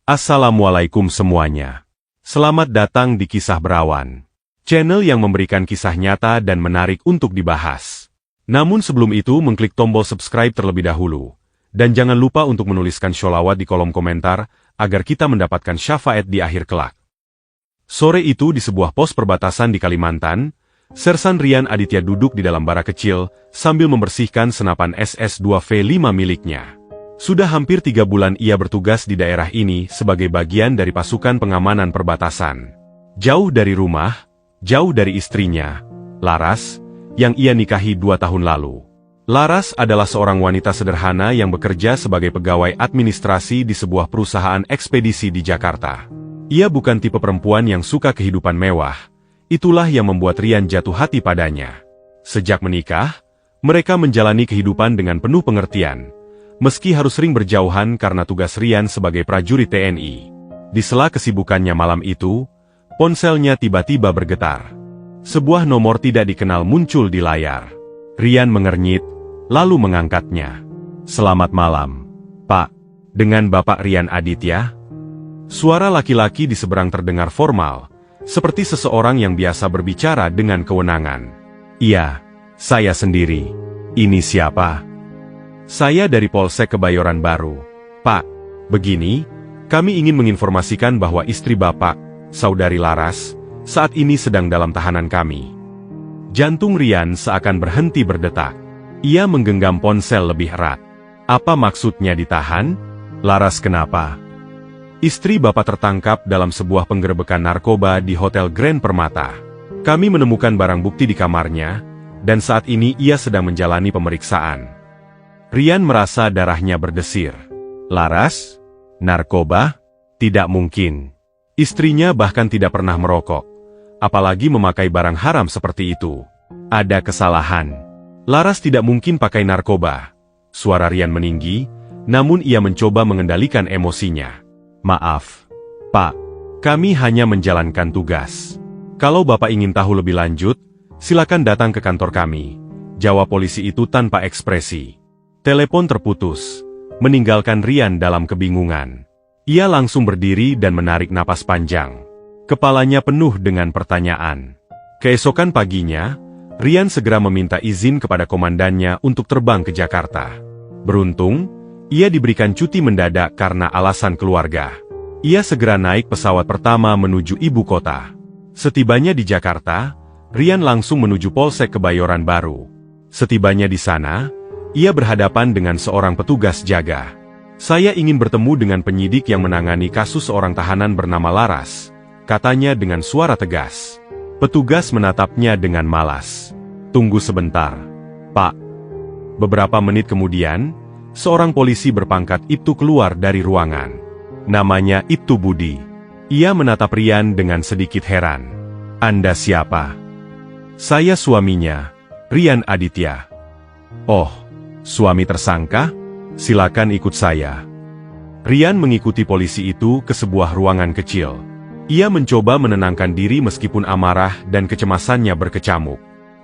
Assalamualaikum semuanya. Selamat datang di Kisah Berawan, channel yang memberikan kisah nyata dan menarik untuk dibahas. Namun sebelum itu mengklik tombol subscribe terlebih dahulu. Dan jangan lupa untuk menuliskan sholawat di kolom komentar, agar kita mendapatkan syafaat di akhir kelak. Sore itu di sebuah pos perbatasan di Kalimantan, Sersan Rian Aditya duduk di dalam bara kecil, sambil membersihkan senapan SS-2V5 miliknya. Sudah hampir 3 bulan ia bertugas di daerah ini sebagai bagian dari pasukan pengamanan perbatasan. Jauh dari rumah, jauh dari istrinya, Laras, yang ia nikahi 2 tahun lalu. Laras adalah seorang wanita sederhana yang bekerja sebagai pegawai administrasi di sebuah perusahaan ekspedisi di Jakarta. Ia bukan tipe perempuan yang suka kehidupan mewah, itulah yang membuat Rian jatuh hati padanya. Sejak menikah, mereka menjalani kehidupan dengan penuh pengertian. Meski harus sering berjauhan karena tugas Rian sebagai prajurit TNI. Di sela kesibukannya malam itu, ponselnya tiba-tiba bergetar. Sebuah nomor tidak dikenal muncul di layar. Rian mengernyit, lalu mengangkatnya. "Selamat malam, Pak. Dengan Bapak Rian Aditya?" Suara laki-laki di seberang terdengar formal, seperti seseorang yang biasa berbicara dengan kewenangan. "Iya, saya sendiri. Ini siapa?" "Saya dari Polsek Kebayoran Baru, Pak. Begini, kami ingin menginformasikan bahwa istri Bapak, Saudari Laras, saat ini sedang dalam tahanan kami." Jantung Rian seakan berhenti berdetak. Ia menggenggam ponsel lebih erat. "Apa maksudnya ditahan? Laras kenapa?" "Istri Bapak tertangkap dalam sebuah penggerebekan narkoba di Hotel Grand Permata. Kami menemukan barang bukti di kamarnya, dan saat ini ia sedang menjalani pemeriksaan." Rian merasa darahnya berdesir. "Laras? Narkoba? Tidak mungkin. Istrinya bahkan tidak pernah merokok. Apalagi memakai barang haram seperti itu. Ada kesalahan. Laras tidak mungkin pakai narkoba." Suara Rian meninggi, namun ia mencoba mengendalikan emosinya. "Maaf, Pak. Kami hanya menjalankan tugas. Kalau Bapak ingin tahu lebih lanjut, silakan datang ke kantor kami," jawab polisi itu tanpa ekspresi. Telepon terputus, meninggalkan Rian dalam kebingungan. Ia langsung berdiri dan menarik napas panjang. Kepalanya penuh dengan pertanyaan. Keesokan paginya, Rian segera meminta izin kepada komandannya untuk terbang ke Jakarta. Beruntung, ia diberikan cuti mendadak karena alasan keluarga. Ia segera naik pesawat pertama menuju ibu kota. Setibanya di Jakarta, Rian langsung menuju Polsek Kebayoran Baru. Setibanya di sana, ia berhadapan dengan seorang petugas jaga. "Saya ingin bertemu dengan penyidik yang menangani kasus seorang tahanan bernama Laras," katanya dengan suara tegas. Petugas menatapnya dengan malas. "Tunggu sebentar, Pak." Beberapa menit kemudian, seorang polisi berpangkat Ibtu keluar dari ruangan. Namanya Ibtu Budi. Ia menatap Rian dengan sedikit heran. "Anda siapa?" "Saya suaminya, Rian Aditya." "Oh, suami tersangka? Silakan ikut saya." Rian mengikuti polisi itu ke sebuah ruangan kecil. Ia mencoba menenangkan diri meskipun amarah dan kecemasannya berkecamuk.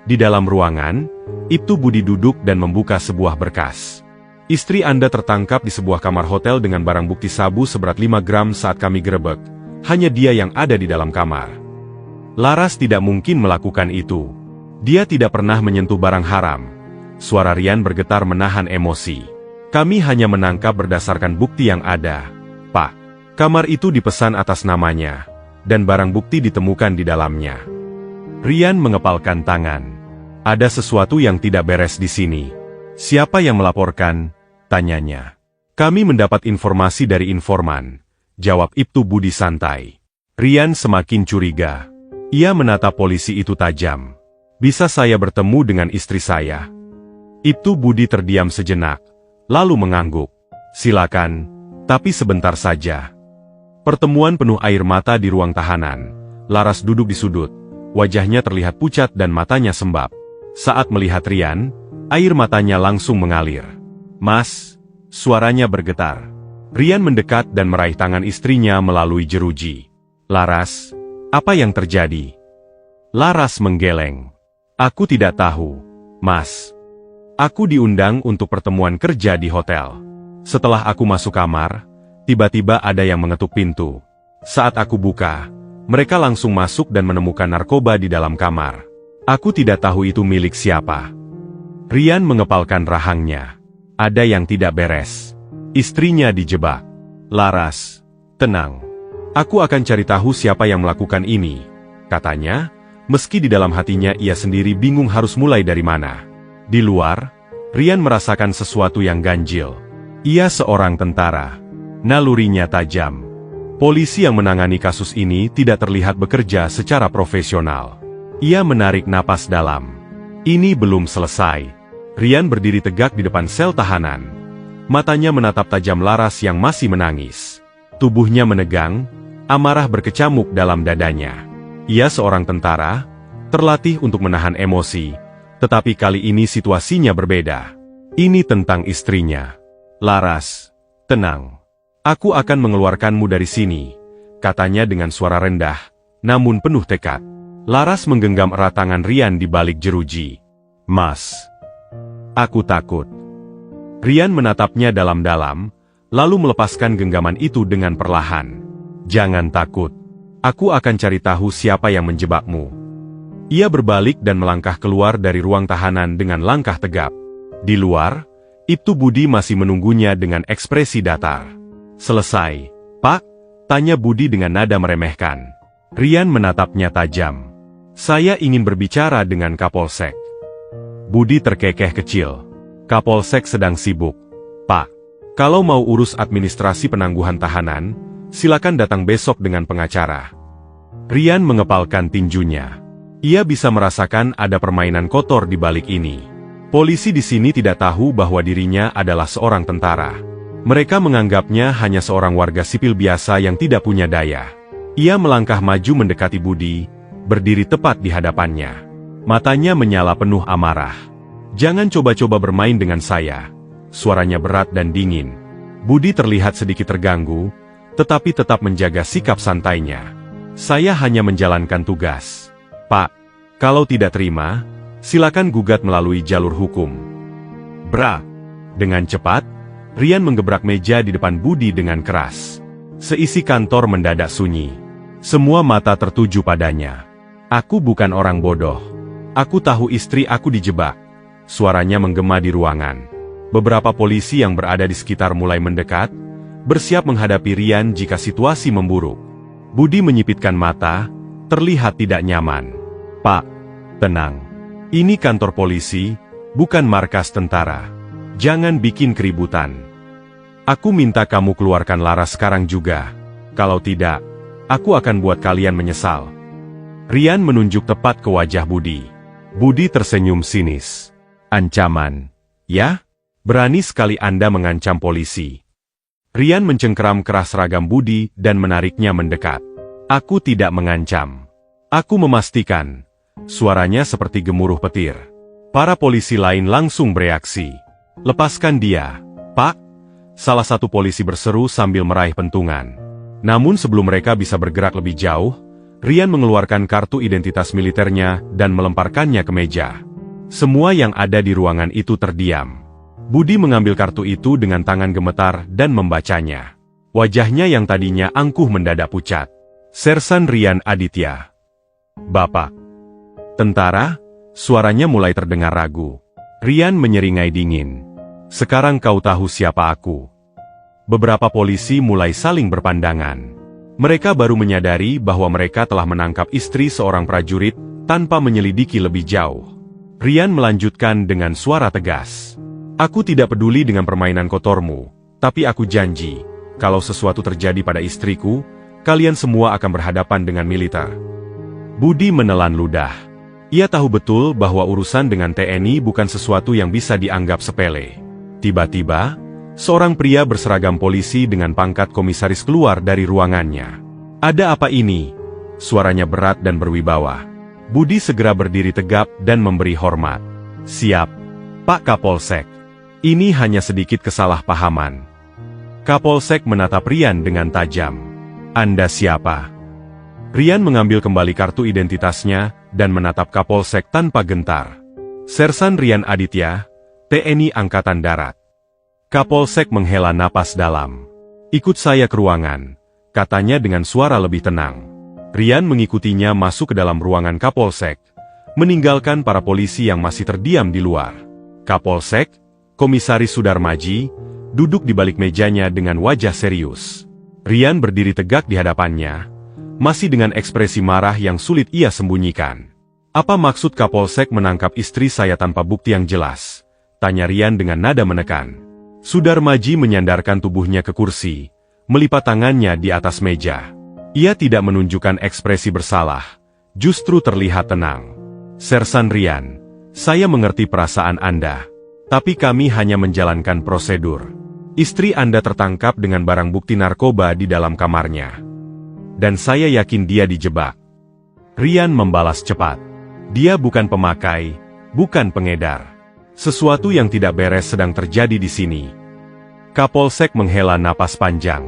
Di dalam ruangan, Ibtu Budi duduk dan membuka sebuah berkas. "Istri Anda tertangkap di sebuah kamar hotel dengan barang bukti sabu seberat 5 gram saat kami gerebek. Hanya dia yang ada di dalam kamar. Laras tidak mungkin melakukan itu. Dia tidak pernah menyentuh barang haram." Suara Rian bergetar menahan emosi. "Kami hanya menangkap berdasarkan bukti yang ada, Pak. Kamar itu dipesan atas namanya, dan barang bukti ditemukan di dalamnya." Rian mengepalkan tangan. "Ada sesuatu yang tidak beres di sini." "Siapa yang melaporkan?" tanyanya. "Kami mendapat informasi dari informan," jawab Ibtu Budi santai. Rian semakin curiga. Ia menatap polisi itu tajam. "Bisa saya bertemu dengan istri saya?" Ibtu Budi terdiam sejenak, lalu mengangguk. "Silakan, tapi sebentar saja." Pertemuan penuh air mata di ruang tahanan. Laras duduk di sudut. Wajahnya terlihat pucat dan matanya sembab. Saat melihat Rian, air matanya langsung mengalir. "Mas," suaranya bergetar. Rian mendekat dan meraih tangan istrinya melalui jeruji. "Laras, apa yang terjadi?" Laras menggeleng. "Aku tidak tahu, Mas. Aku diundang untuk pertemuan kerja di hotel. Setelah aku masuk kamar, Tiba-tiba ada yang mengetuk pintu. Saat aku buka, mereka langsung masuk dan menemukan narkoba di dalam kamar. Aku tidak tahu itu milik siapa. Rian mengepalkan rahangnya. Ada yang tidak beres. Istrinya dijebak. Laras, tenang. Aku akan cari tahu siapa yang melakukan ini, katanya, meski di dalam hatinya ia sendiri bingung harus mulai dari mana. Di luar, Rian merasakan sesuatu yang ganjil. Ia seorang tentara. Nalurinya tajam. Polisi yang menangani kasus ini tidak terlihat bekerja secara profesional. Ia menarik napas dalam. Ini belum selesai. Rian berdiri tegak di depan sel tahanan. Matanya menatap tajam Laras yang masih menangis. Tubuhnya menegang, amarah berkecamuk dalam dadanya. Ia seorang tentara, terlatih untuk menahan emosi, tetapi kali ini situasinya berbeda. Ini tentang istrinya. Laras, tenang. Aku akan mengeluarkanmu dari sini, katanya dengan suara rendah, namun penuh tekad. Laras menggenggam erat tangan Rian di balik jeruji. Mas, aku takut. Rian menatapnya dalam-dalam, lalu melepaskan genggaman itu dengan perlahan. Jangan takut. Aku akan cari tahu siapa yang menjebakmu. Ia berbalik dan melangkah keluar dari ruang tahanan dengan langkah tegap. Di luar, Ibtu Budi masih menunggunya dengan ekspresi datar. Selesai, Pak? Tanya Budi dengan nada meremehkan. Rian menatapnya tajam. Saya ingin berbicara dengan Kapolsek. Budi terkekeh kecil. Kapolsek sedang sibuk. Pak, kalau mau urus administrasi penangguhan tahanan, silakan datang besok dengan pengacara. Rian mengepalkan tinjunya. Ia bisa merasakan ada permainan kotor di balik ini. Polisi di sini tidak tahu bahwa dirinya adalah seorang tentara. Mereka menganggapnya hanya seorang warga sipil biasa yang tidak punya daya. Ia melangkah maju mendekati Budi, berdiri tepat di hadapannya. Matanya menyala penuh amarah. Jangan coba-coba bermain dengan saya. Suaranya berat dan dingin. Budi terlihat sedikit terganggu, tetapi tetap menjaga sikap santainya. Saya hanya menjalankan tugas. Pak, kalau tidak terima, silakan gugat melalui jalur hukum. Bra! Dengan cepat, Rian menggebrak meja di depan Budi dengan keras. Seisi kantor mendadak sunyi. Semua mata tertuju padanya. Aku bukan orang bodoh. Aku tahu istri aku dijebak. Suaranya menggema di ruangan. Beberapa polisi yang berada di sekitar mulai mendekat, bersiap menghadapi Rian jika situasi memburuk. Budi menyipitkan mata, terlihat tidak nyaman. Pak, tenang. Ini kantor polisi, bukan markas tentara. Jangan bikin keributan. Aku minta kamu keluarkan Laras sekarang juga. Kalau tidak, aku akan buat kalian menyesal. Rian menunjuk tepat ke wajah Budi. Budi tersenyum sinis. Ancaman, ya? Berani sekali Anda mengancam polisi. Rian mencengkeram keras seragam Budi dan menariknya mendekat. Aku tidak mengancam. Aku memastikan. Suaranya seperti gemuruh petir. Para polisi lain langsung bereaksi. Lepaskan dia, Pak. Salah satu polisi berseru sambil meraih pentungan. Namun sebelum mereka bisa bergerak lebih jauh, Rian mengeluarkan kartu identitas militernya dan melemparkannya ke meja. Semua yang ada di ruangan itu terdiam. Budi mengambil kartu itu dengan tangan gemetar dan membacanya. Wajahnya yang tadinya angkuh mendadak pucat. Sersan Rian Aditya. Bapak. Tentara? Suaranya mulai terdengar ragu. Rian menyeringai dingin. Sekarang kau tahu siapa aku. Beberapa polisi mulai saling berpandangan. Mereka baru menyadari bahwa mereka telah menangkap istri seorang prajurit tanpa menyelidiki lebih jauh. Rian melanjutkan dengan suara tegas. Aku tidak peduli dengan permainan kotormu, tapi aku janji, kalau sesuatu terjadi pada istriku, kalian semua akan berhadapan dengan militer. Budi menelan ludah. Ia tahu betul bahwa urusan dengan TNI bukan sesuatu yang bisa dianggap sepele. Tiba-tiba, seorang pria berseragam polisi dengan pangkat komisaris keluar dari ruangannya. Ada apa ini? Suaranya berat dan berwibawa. Budi segera berdiri tegap dan memberi hormat. Siap, Pak Kapolsek. Ini hanya sedikit kesalahpahaman. Kapolsek menatap Rian dengan tajam. Anda siapa? Rian mengambil kembali kartu identitasnya dan menatap Kapolsek tanpa gentar. Sersan Rian Aditya, TNI Angkatan Darat. Kapolsek menghela napas dalam. Ikut saya ke ruangan, katanya dengan suara lebih tenang. Rian mengikutinya masuk ke dalam ruangan Kapolsek, meninggalkan para polisi yang masih terdiam di luar. Kapolsek, Komisaris Sudarmaji, duduk di balik mejanya dengan wajah serius. Rian berdiri tegak di hadapannya, masih dengan ekspresi marah yang sulit ia sembunyikan. "Apa maksud Kapolsek menangkap istri saya tanpa bukti yang jelas?" tanya Rian dengan nada menekan. Sudarmaji menyandarkan tubuhnya ke kursi, melipat tangannya di atas meja. Ia tidak menunjukkan ekspresi bersalah, justru terlihat tenang. "Sersan Rian, saya mengerti perasaan Anda, tapi kami hanya menjalankan prosedur. Istri Anda tertangkap dengan barang bukti narkoba di dalam kamarnya. Dan saya yakin dia dijebak." Rian membalas cepat. Dia bukan pemakai, bukan pengedar. Sesuatu yang tidak beres sedang terjadi di sini. Kapolsek menghela napas panjang.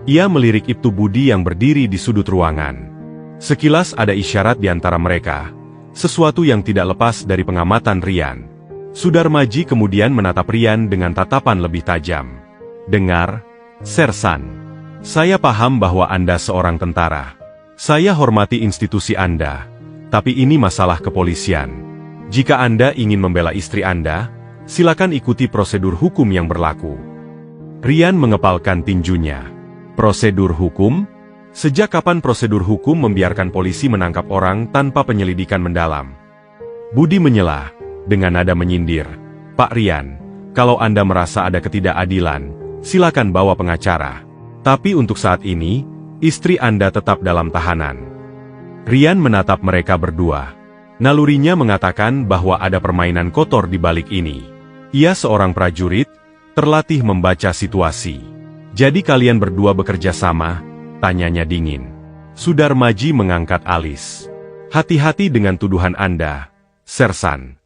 Ia melirik Ibtu Budi yang berdiri di sudut ruangan. Sekilas ada isyarat di antara mereka, sesuatu yang tidak lepas dari pengamatan Rian. Sudarmaji kemudian menatap Rian dengan tatapan lebih tajam. "Dengar, Sersan. Saya paham bahwa Anda seorang tentara. Saya hormati institusi Anda, tapi ini masalah kepolisian. Jika Anda ingin membela istri Anda, silakan ikuti prosedur hukum yang berlaku." Rian mengepalkan tinjunya. "Prosedur hukum? Sejak kapan prosedur hukum membiarkan polisi menangkap orang tanpa penyelidikan mendalam?" Budi menyela, dengan nada menyindir. "Pak Rian, kalau Anda merasa ada ketidakadilan, silakan bawa pengacara. Tapi untuk saat ini, istri Anda tetap dalam tahanan." Rian menatap mereka berdua. Nalurinya mengatakan bahwa ada permainan kotor di balik ini. Ia seorang prajurit, terlatih membaca situasi. "Jadi kalian berdua bekerja sama?" tanyanya dingin. Sudarmaji mengangkat alis. "Hati-hati dengan tuduhan Anda, Sersan."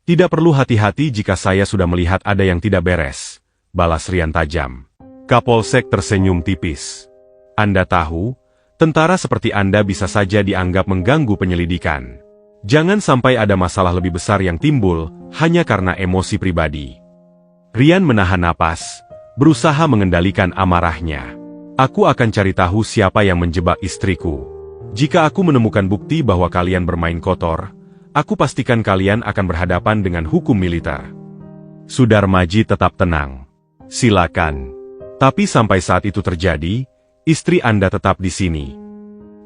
"Tidak perlu hati-hati jika saya sudah melihat ada yang tidak beres," balas Rian tajam. Kapolsek tersenyum tipis. "Anda tahu, tentara seperti Anda bisa saja dianggap mengganggu penyelidikan. Jangan sampai ada masalah lebih besar yang timbul hanya karena emosi pribadi." Rian menahan napas, berusaha mengendalikan amarahnya. "Aku akan cari tahu siapa yang menjebak istriku. Jika aku menemukan bukti bahwa kalian bermain kotor, aku pastikan kalian akan berhadapan dengan hukum militer." Sudarmaji tetap tenang. "Silakan. Tapi sampai saat itu terjadi, istri Anda tetap di sini."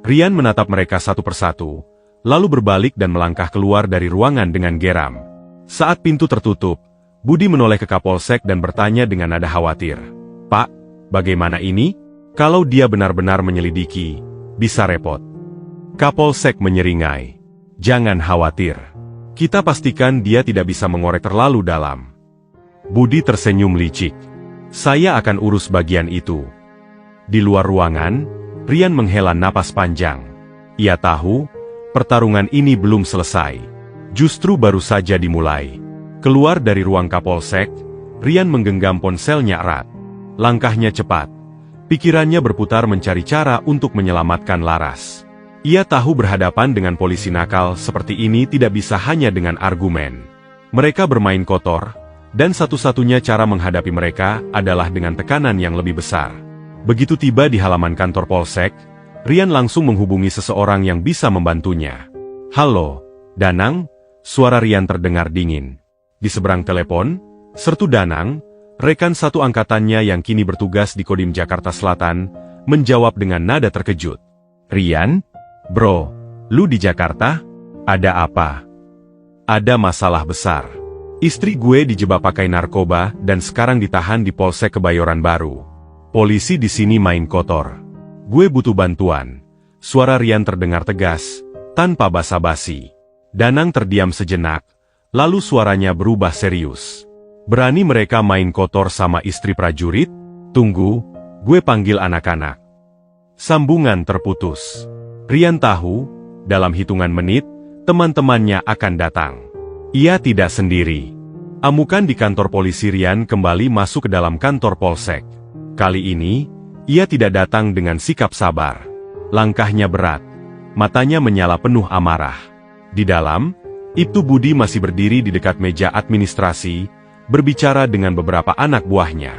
Rian menatap mereka satu persatu, lalu berbalik dan melangkah keluar dari ruangan dengan geram. Saat pintu tertutup, Budi menoleh ke Kapolsek dan bertanya dengan nada khawatir. "Pak, bagaimana ini? Kalau dia benar-benar menyelidiki, bisa repot." Kapolsek menyeringai. "Jangan khawatir. Kita pastikan dia tidak bisa mengorek terlalu dalam." Budi tersenyum licik. "Saya akan urus bagian itu." Di luar ruangan, Rian menghela napas panjang. Ia tahu, pertarungan ini belum selesai. Justru baru saja dimulai. Keluar dari ruang Kapolsek, Rian menggenggam ponselnya erat. Langkahnya cepat. Pikirannya berputar mencari cara untuk menyelamatkan Laras. Ia tahu berhadapan dengan polisi nakal seperti ini tidak bisa hanya dengan argumen. Mereka bermain kotor, dan satu-satunya cara menghadapi mereka adalah dengan tekanan yang lebih besar. Begitu tiba di halaman kantor Polsek, Rian langsung menghubungi seseorang yang bisa membantunya. "Halo, Danang?" Suara Rian terdengar dingin. Di seberang telepon, sertu Danang, rekan satu angkatannya yang kini bertugas di Kodim Jakarta Selatan, menjawab dengan nada terkejut. "Rian? Bro, lu di Jakarta? Ada apa?" "Ada masalah besar. Istri gue dijebak pakai narkoba dan sekarang ditahan di Polsek Kebayoran Baru. Polisi di sini main kotor. Gue butuh bantuan." Suara Rian terdengar tegas, tanpa basa-basi. Danang terdiam sejenak, lalu suaranya berubah serius. "Berani mereka main kotor sama istri prajurit? Tunggu, gue panggil anak-anak." Sambungan terputus. Rian tahu, dalam hitungan menit, teman-temannya akan datang. Ia tidak sendiri. Amukan di kantor polisi. Rian kembali masuk ke dalam kantor Polsek. Kali ini, ia tidak datang dengan sikap sabar. Langkahnya berat, matanya menyala penuh amarah. Di dalam, Ibtu Budi masih berdiri di dekat meja administrasi, berbicara dengan beberapa anak buahnya.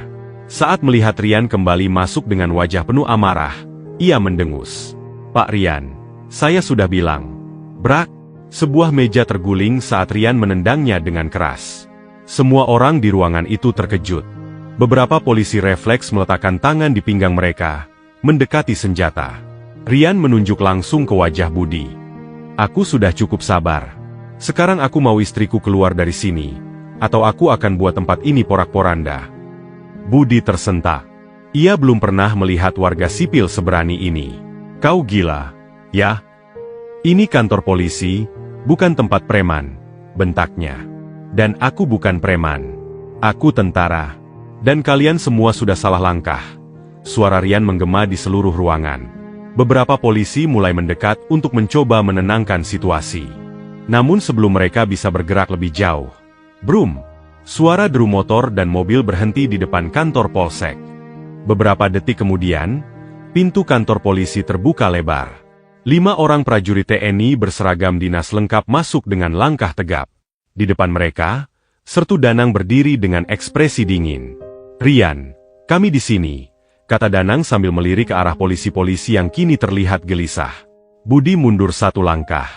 Saat melihat Rian kembali masuk dengan wajah penuh amarah, ia mendengus. "Pak Rian, saya sudah bilang." Brak! Sebuah meja terguling saat Rian menendangnya dengan keras. Semua orang di ruangan itu terkejut. Beberapa polisi refleks meletakkan tangan di pinggang mereka, mendekati senjata. Rian menunjuk langsung ke wajah Budi. "Aku sudah cukup sabar. Sekarang aku mau istriku keluar dari sini, atau aku akan buat tempat ini porak-poranda." Budi tersentak. Ia belum pernah melihat warga sipil seberani ini. "Kau gila, ya? Ini kantor polisi, bukan tempat preman," bentaknya. "Dan aku bukan preman. Aku tentara. Dan kalian semua sudah salah langkah." Suara Rian menggema di seluruh ruangan. Beberapa polisi mulai mendekat untuk mencoba menenangkan situasi. Namun sebelum mereka bisa bergerak lebih jauh, brum! Suara deru motor dan mobil berhenti di depan kantor polsek. Beberapa detik kemudian, pintu kantor polisi terbuka lebar. 5 orang prajurit TNI berseragam dinas lengkap masuk dengan langkah tegap. Di depan mereka, Sertu Danang berdiri dengan ekspresi dingin. "Rian, kami di sini," kata Danang sambil melirik ke arah polisi-polisi yang kini terlihat gelisah. Budi mundur 1 langkah.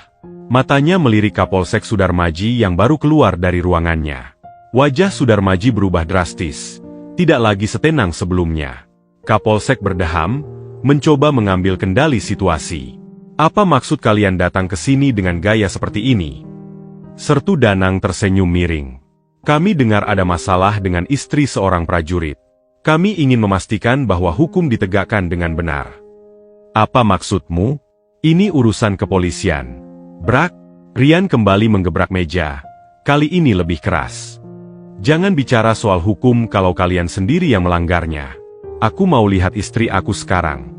Matanya melirik Kapolsek Sudarmaji yang baru keluar dari ruangannya. Wajah Sudarmaji berubah drastis, tidak lagi setenang sebelumnya. Kapolsek berdeham, mencoba mengambil kendali situasi. "Apa maksud kalian datang ke sini dengan gaya seperti ini?" Sertu Danang tersenyum miring. "Kami dengar ada masalah dengan istri seorang prajurit. Kami ingin memastikan bahwa hukum ditegakkan dengan benar." "Apa maksudmu? Ini urusan kepolisian." Brak! Rian kembali menggebrak meja, kali ini lebih keras. "Jangan bicara soal hukum kalau kalian sendiri yang melanggarnya. Aku mau lihat istri aku sekarang."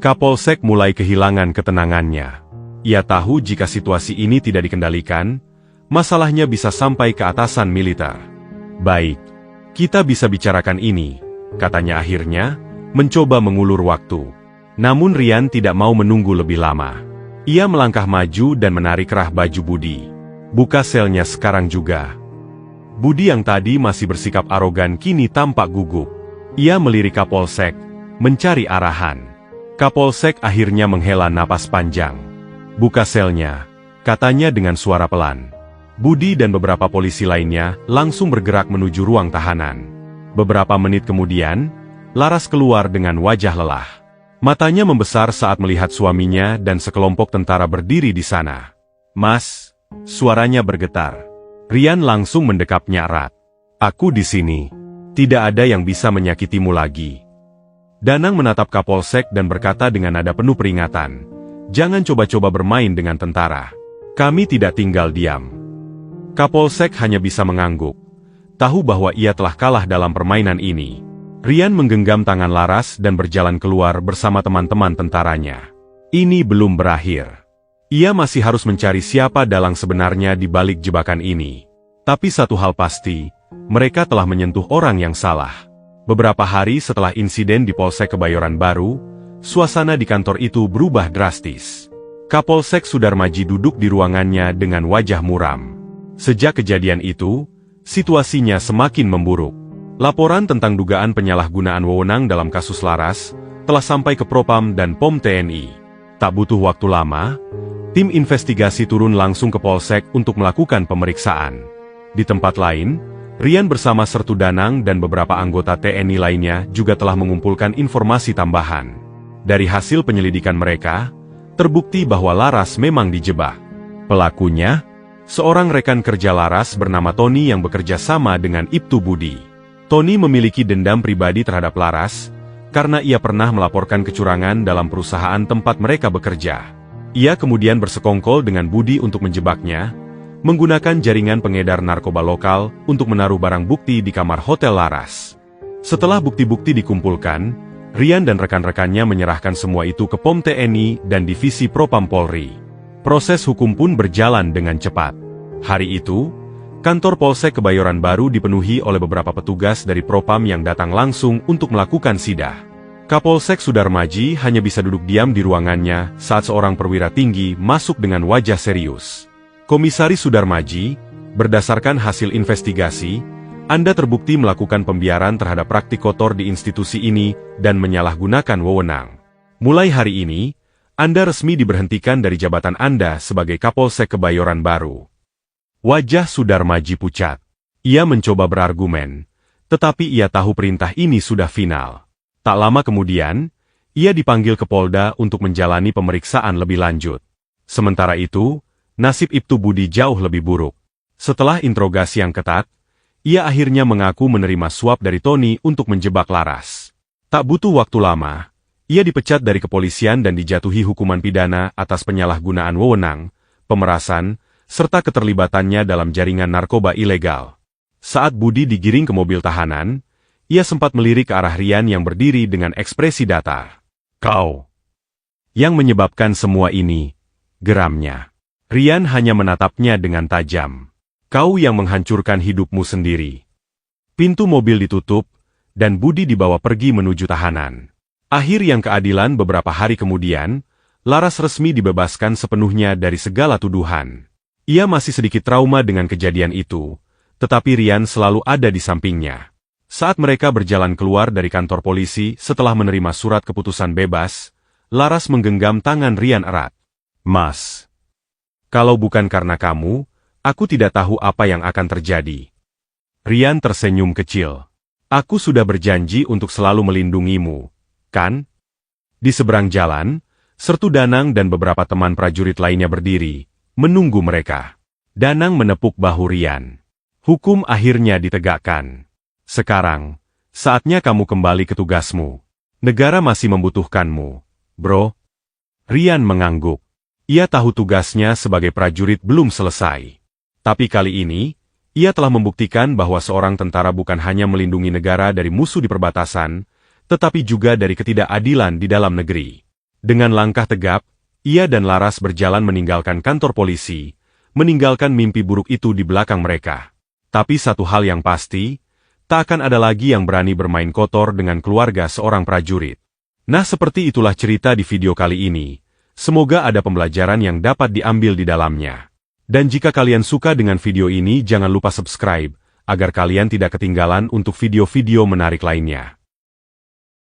Kapolsek mulai kehilangan ketenangannya. Ia tahu jika situasi ini tidak dikendalikan, masalahnya bisa sampai ke atasan militer. "Baik, kita bisa bicarakan ini," katanya akhirnya, mencoba mengulur waktu. Namun Rian tidak mau menunggu lebih lama. Ia melangkah maju dan menarik kerah baju Budi. "Buka selnya sekarang juga." Budi yang tadi masih bersikap arogan kini tampak gugup. Ia melirik Kapolsek, mencari arahan. Kapolsek akhirnya menghela napas panjang. "Buka selnya," katanya dengan suara pelan. Budi dan beberapa polisi lainnya langsung bergerak menuju ruang tahanan. Beberapa menit kemudian, Laras keluar dengan wajah lelah. Matanya membesar saat melihat suaminya dan sekelompok tentara berdiri di sana. "Mas," suaranya bergetar. Rian langsung mendekapnya erat. "Aku di sini. Tidak ada yang bisa menyakitimu lagi." Danang menatap Kapolsek dan berkata dengan nada penuh peringatan, "Jangan coba-coba bermain dengan tentara. Kami tidak tinggal diam." Kapolsek hanya bisa mengangguk, tahu bahwa ia telah kalah dalam permainan ini. Rian menggenggam tangan Laras dan berjalan keluar bersama teman-teman tentaranya. Ini belum berakhir. Ia masih harus mencari siapa dalang sebenarnya di balik jebakan ini. Tapi satu hal pasti, mereka telah menyentuh orang yang salah. Beberapa hari setelah insiden di Polsek Kebayoran Baru, suasana di kantor itu berubah drastis. Kapolsek Sudarmaji duduk di ruangannya dengan wajah muram. Sejak kejadian itu, situasinya semakin memburuk. Laporan tentang dugaan penyalahgunaan wewenang dalam kasus Laras telah sampai ke Propam dan POM TNI. Tak butuh waktu lama, tim investigasi turun langsung ke Polsek untuk melakukan pemeriksaan. Di tempat lain, Rian bersama Sertu Danang dan beberapa anggota TNI lainnya juga telah mengumpulkan informasi tambahan. Dari hasil penyelidikan mereka, terbukti bahwa Laras memang dijebak. Pelakunya, seorang rekan kerja Laras bernama Tony yang bekerja sama dengan Ibtu Budi. Tony memiliki dendam pribadi terhadap Laras, karena ia pernah melaporkan kecurangan dalam perusahaan tempat mereka bekerja. Ia kemudian bersekongkol dengan Budi untuk menjebaknya, menggunakan jaringan pengedar narkoba lokal untuk menaruh barang bukti di kamar hotel Laras. Setelah bukti-bukti dikumpulkan, Rian dan rekan-rekannya menyerahkan semua itu ke POM TNI dan Divisi Propam Polri. Proses hukum pun berjalan dengan cepat. Hari itu, kantor Polsek Kebayoran Baru dipenuhi oleh beberapa petugas dari Propam yang datang langsung untuk melakukan sidah. Kapolsek Sudarmaji hanya bisa duduk diam di ruangannya saat seorang perwira tinggi masuk dengan wajah serius. "Komisaris Sudarmaji, berdasarkan hasil investigasi, Anda terbukti melakukan pembiaran terhadap praktik kotor di institusi ini dan menyalahgunakan wewenang. Mulai hari ini, Anda resmi diberhentikan dari jabatan Anda sebagai Kapolsek Kebayoran Baru. Wajah Sudarmaji pucat. Ia mencoba berargumen, tetapi ia tahu perintah ini sudah final. Tak lama kemudian, ia dipanggil ke Polda untuk menjalani pemeriksaan lebih lanjut. Sementara itu, nasib Ibtu Budi jauh lebih buruk. Setelah interogasi yang ketat, ia akhirnya mengaku menerima suap dari Tony untuk menjebak Laras. Tak butuh waktu lama, ia dipecat dari kepolisian dan dijatuhi hukuman pidana atas penyalahgunaan wewenang, pemerasan, serta keterlibatannya dalam jaringan narkoba ilegal. Saat Budi digiring ke mobil tahanan, ia sempat melirik ke arah Rian yang berdiri dengan ekspresi datar. "Kau." Yang menyebabkan semua ini, geramnya. Rian hanya menatapnya dengan tajam. "Kau yang menghancurkan hidupmu sendiri." Pintu mobil ditutup, dan Budi dibawa pergi menuju tahanan. Akhir yang keadilan beberapa hari kemudian, Laras resmi dibebaskan sepenuhnya dari segala tuduhan. Ia masih sedikit trauma dengan kejadian itu, tetapi Rian selalu ada di sampingnya. Saat mereka berjalan keluar dari kantor polisi setelah menerima surat keputusan bebas, Laras menggenggam tangan Rian erat. "Mas, kalau bukan karena kamu, aku tidak tahu apa yang akan terjadi." Rian tersenyum kecil. "Aku sudah berjanji untuk selalu melindungimu, kan?" Di seberang jalan, Sertu Danang dan beberapa teman prajurit lainnya berdiri, menunggu mereka. Danang menepuk bahu Rian. "Hukum akhirnya ditegakkan. Sekarang, saatnya kamu kembali ke tugasmu. Negara masih membutuhkanmu, bro." Rian mengangguk. Ia tahu tugasnya sebagai prajurit belum selesai. Tapi kali ini, ia telah membuktikan bahwa seorang tentara bukan hanya melindungi negara dari musuh di perbatasan, tetapi juga dari ketidakadilan di dalam negeri. Dengan langkah tegap, ia dan Laras berjalan meninggalkan kantor polisi, meninggalkan mimpi buruk itu di belakang mereka. Tapi satu hal yang pasti, tak akan ada lagi yang berani bermain kotor dengan keluarga seorang prajurit. Nah, seperti itulah cerita di video kali ini. Semoga ada pembelajaran yang dapat diambil di dalamnya. Dan jika kalian suka dengan video ini, jangan lupa subscribe, agar kalian tidak ketinggalan untuk video-video menarik lainnya.